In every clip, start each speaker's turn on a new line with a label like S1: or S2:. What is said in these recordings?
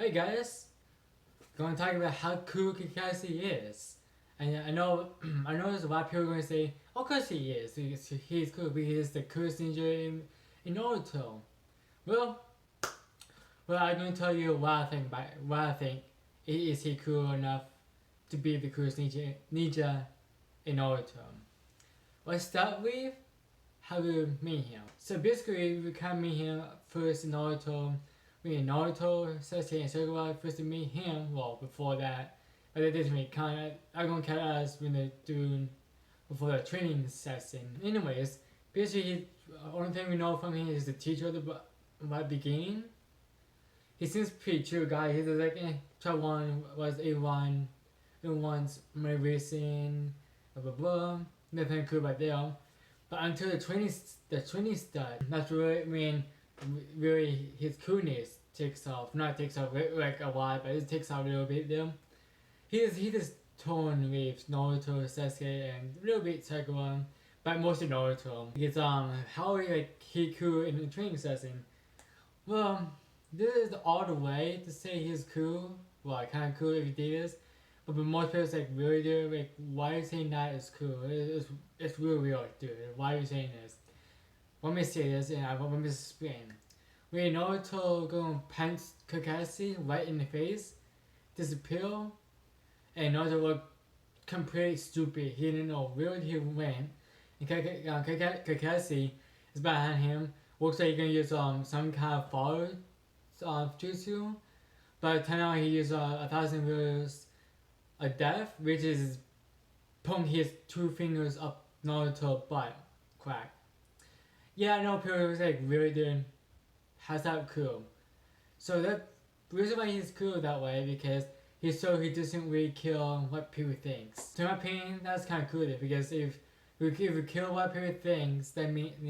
S1: Hey guys, going to talk about how cool Kakashi is. And I know, I know there's a lot of people going to say, "Of course he is. He's cool because he's the coolest ninja in Naruto." Well, I'm going to tell you what I think. What I think is he cool enough to be the coolest ninja in Naruto. Let's start with how we meet him. So basically, we can meet him first in Naruto. In Naruto, Sasuke, and Sakura first to meet him. Well, before that, but they didn't really count. I'm gonna count us when they're doing before the training session. Anyways, basically, the only thing we know from him is the teacher at the beginning. He seems pretty chill guy. He's like, try one was A1, A1's racing, blah blah blah. Nothing cool right there. But until the training start, that's really when really his coolness takes off. Not takes off like a lot, but it takes off a little bit there. He just torn with Naruto, Sasuke, and a little bit Sakura, but mostly Naruto. Because how he cool in the training session. Well, this is the odd way to say he's cool. Well, kind of cool if he did this. But most people like really do like why are you saying that is cool? It's really weird, dude. Why are you saying this? Let me say this and let me explain. When Naruto going punch Kakashi right in the face, disappear, and Naruto looked completely stupid. He didn't know where he went. And Kakashi is behind him. Looks like he's gonna use some kind of fire jutsu. But it turned out he used 1,000 years of death, which is pulling his two fingers up Naruto's butt crack. Yeah, I know people was like really doing has that cool. So that the reason why he's cool that way because he doesn't really kill what people thinks. To my opinion, that's kind of cool there, because if you kill what people thinks, that it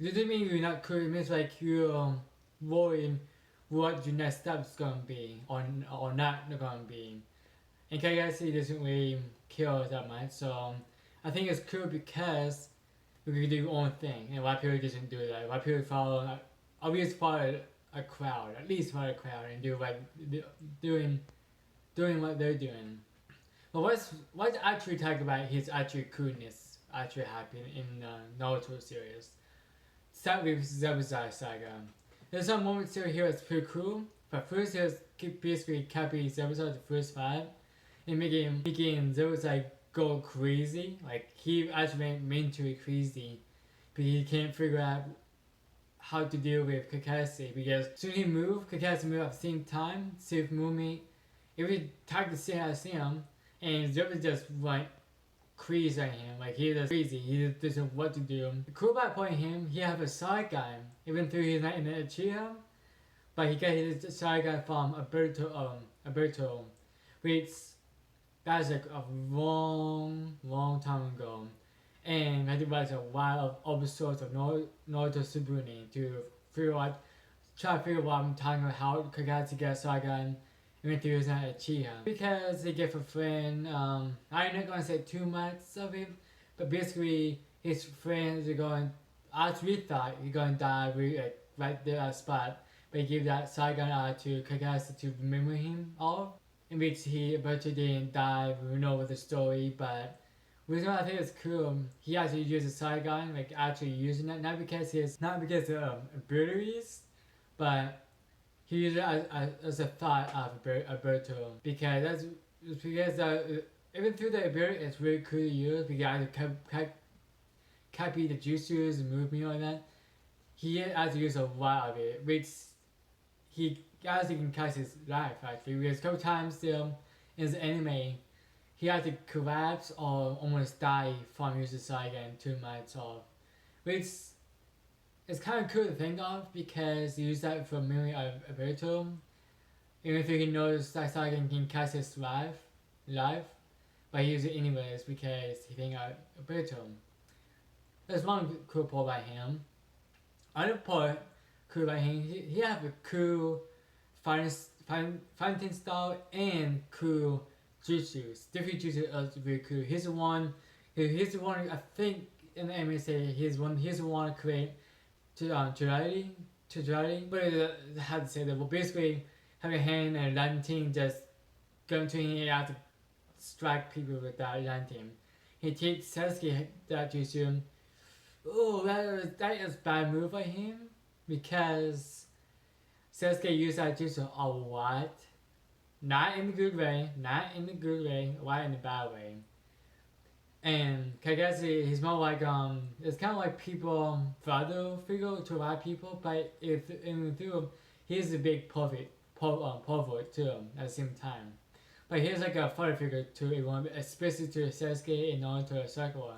S1: doesn't mean you're not cool. It means like you're worrying what your next step is gonna be or not gonna be. And Kakashi doesn't really kill that much, so I think it's cool because you can do your own thing, and why people doesn't do that. Why people follow, always follow a crowd, at least follow a crowd, and do like doing what they're doing. But let's actually talk about his actual coolness actually happening in the Naruto series. Start with Zabuza Saga. There's some moments here that's pretty cool, but first there's basically copy Zabuza the first fight and making Zabuza go crazy. Like he actually went mentally crazy, but he can't figure out how to deal with Kakashi because soon he moved, Kakashi moved at the same time, safe movement. If we talk the same as him, and Zabuza just went crazy on him, like he just crazy, he just doesn't know what to do. The cool part point him, he have a side gun, even though he's not in the Uchiha, but he got his side gun from Alberto, which that's like a long time ago. And I had to watch a lot of episodes of Naruto Shippuden to try to figure out what I'm talking about, how Kakashi got Saigon even though he's not a Uchiha. Because they get a friend, I'm not gonna say too much of it, but basically his friends are going, as we thought, he's gonna die right there at the spot, but he gave that Saigon to Kakashi to remember him all. In which he eventually didn't die, we know with the story, but the reason why I think it's cool, he actually uses Saigon, like actually using it, not because of abilities, but he uses it as a thought of Alberto, because even through the ability, it's really cool to use, because I copy the jutsus and movement like that. He actually uses a lot of it, which he actually can catch his life actually, because a couple times still in the anime he had to collapse or almost die from using Saigon too much of, which is kind of cool to think of because he used that for memory of Alberto, even if he knows that Saigon can catch his life, but he used it anyways because he think of Alberto. There's one cool part by him. Other part cool by him, he have a cool fighting style and cool jutsus. Different jutsus are very cool. He's the one I think in the anime say he's the one to create Jiraiya. But how to say that? Well, basically having a hand and lantern just going to him out to strike people with that lantern. He takes Sasuke that jutsu. Oh, that is bad move by him because Sasuke used that jutsu a lot. Not in the good way, not in the good way, why in the bad way. And Kakashi, he's more like it's kind of like people father figure to a lot of people, but if in the he's a big pervert too at the same time. But he's like a father figure to everyone, especially to Sasuke and Naruto, Sakura.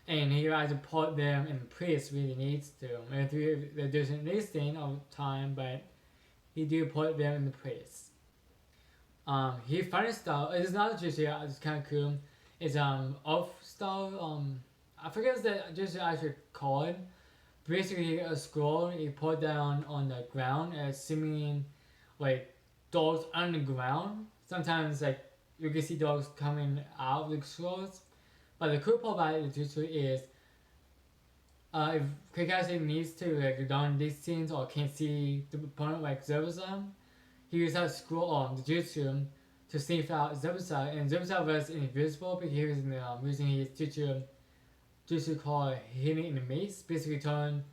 S1: And he tries to put them in place when he needs to. And if they doesn't listen all the time, but he do put them in the place. He funny style. It's not just yeah, it's kind of cool. It's off style. I forget the just actually called. Basically, a scroll you put down on the ground, seeming like dogs on the ground. Sometimes like you can see dogs coming out of the scrolls. But the cool part about the jutsu is, if Kakashi needs to like done these scenes or can't see the opponent like Zabuza, he uses that scroll on the jutsu to sniff out Zabuza, and Zabuza was invisible because he was using his jutsu called Hidden in the Maze, basically turn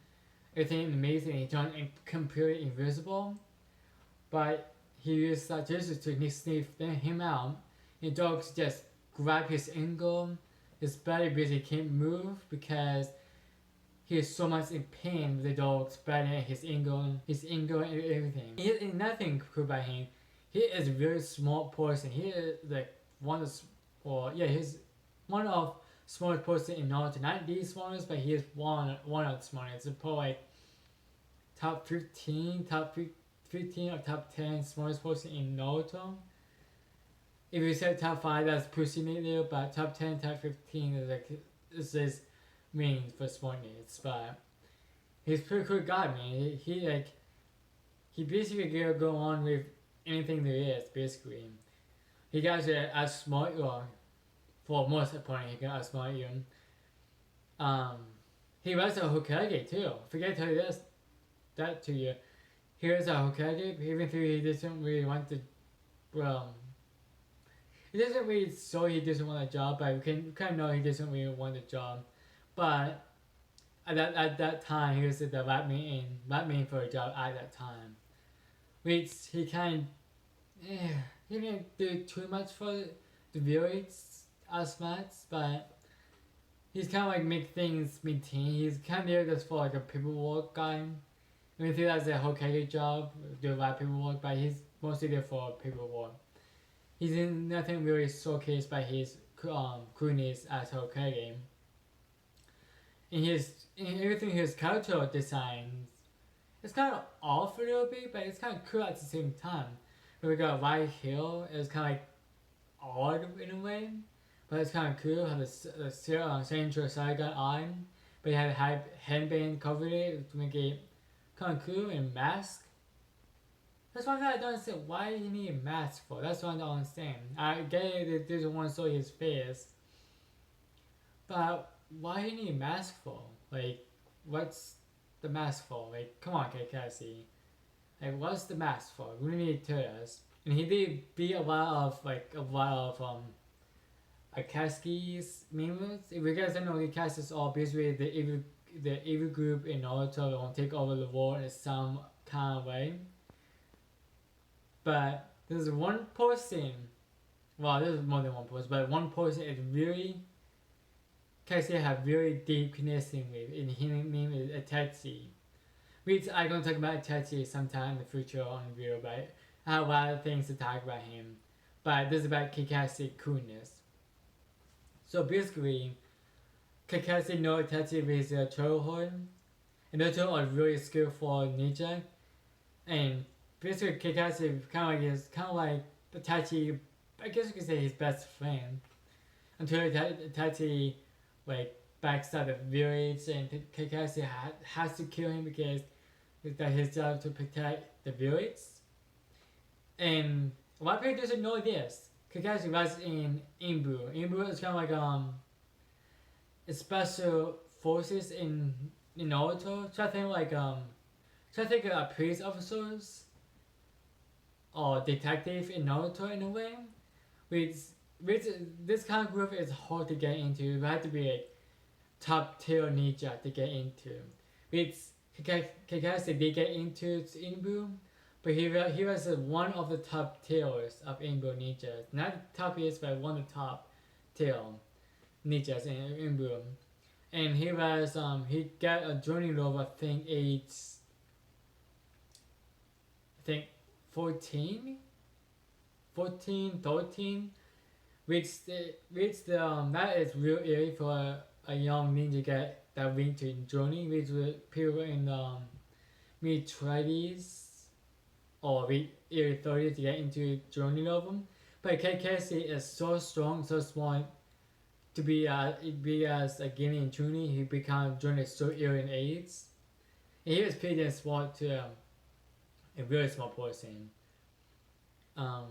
S1: everything in the maze and he turned completely invisible. But he used that jutsu to sniff him out, and dogs just grab his ankle. His body basically can't move because he is so much in pain with the dog's body and his ankle and everything. He is nothing cool by him. He is a very smart person. He is like he's one of smartest person in Naruto. Not the smartest, but he is one of the smartest. It's probably like top 15 or top 10 smartest person in Naruto. If you say top 5, that's pushing it there, but top 10, top 15 is like, this is mean for smartness. But he's a pretty cool guy, man. He basically can go on with anything there is, basically. He guys as smart or for most opponent, he can outsmart you. He was a Hokage too. Forget to tell you that to you. He was a Hokage, even though he doesn't really want to, he doesn't really show he doesn't want a job, but we kind of know he doesn't really want a job. But at that time, he was the right man for a job at that time. Which he kind of, he didn't do too much for the viewers as much, but he's kind of like make things maintain. He's kind of there just for like a paperwork guy. I mean, he has a Hokage job, do a lot of paperwork, but he's mostly there for paperwork. He's in nothing really showcased by his coolness as Hokage. In everything his character designs, it's kind of off a little bit, but it's kind of cool at the same time. When we got White Hill, it's kind of like odd in a way, but it's kind of cool. How the Central Saigon on, but he had a headband covered it to make it kind of cool, and mask. That's one thing I don't understand. Why do you need a mask for? That's what I don't understand. I get it, they doesn't want to show his face. But why do you need a mask for? Like, what's the mask for? Like, come on, Kakashi. Like, what's the mask for? We need to tell us. And he did beat a lot of Kakashis members. If you guys don't know, Kakashis are basically the evil group in Naruto that will take over the world in some kind of way. But there's one person, well, there's more than one person, but one person is really, Kakashi have very deep connection with, and his name is Itachi. Which I'm going to talk about Itachi sometime in the future on the video, but I have a lot of things to talk about him. But this is about Kakashi coolness. So basically, Kakashi knows Itachi with his childhood, and those two are really skillful ninja, and basically, Kakashi kind of like Itachi, I guess you could say his best friend. Until Itachi like backstab the village, and Kakashi has to kill him because it's his job to protect the village. And a lot of people doesn't know this. Kakashi was in Imbu. Imbu is kind of like a special forces in Naruto. So I think like police officers. or detective in Naruto in a way. Which which this kind of group is hard to get into. You have to be a top tier ninja to get into. Which Kakashi did get into Inbu, but he was one of the top tiers of Inbu ninjas. Not top but one of the top tier ninjas in Inbu. And he got a journey level I think I think 14, 14, 13, that is real early for a young ninja get that went to journey, which was people in mid 20s or early 30s to get into journey level. But Kakashi is so strong, so smart to be as a Guinea in Juni. He became journey so early in age. And he was pretty smart too, a very smart person. Um,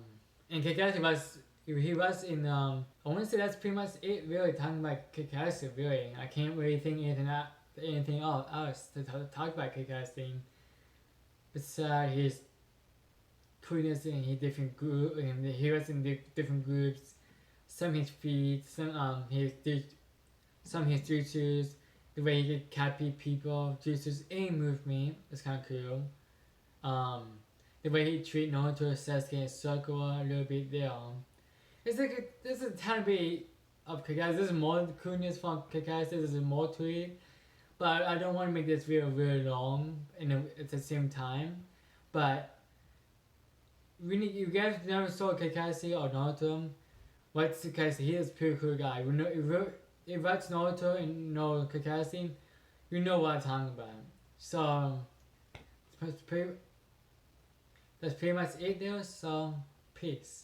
S1: and Kakashi was he was in I want to say that's pretty much it really talking about Kakashi really. I can't really think anything else to talk about Kakashi. Besides his coolness in his different group and he was in different groups. Some his feet, some his jutsus, the way he could copy people, jutsus in movement is kind of cool. Um, the way he treat Naruto, Sasuke, and Sakura a little bit there. It's like there's a tiny bit of Kakashi. There's more coolness from Kakashi. There's more to it, but I don't want to make this video really long at the same time. But you guys never saw Kakashi or Naruto. What's Kakashi? He is a pretty cool guy. If you watch Naruto and know Kakashi, you know what I'm talking about. So that's pretty much it there. So peace.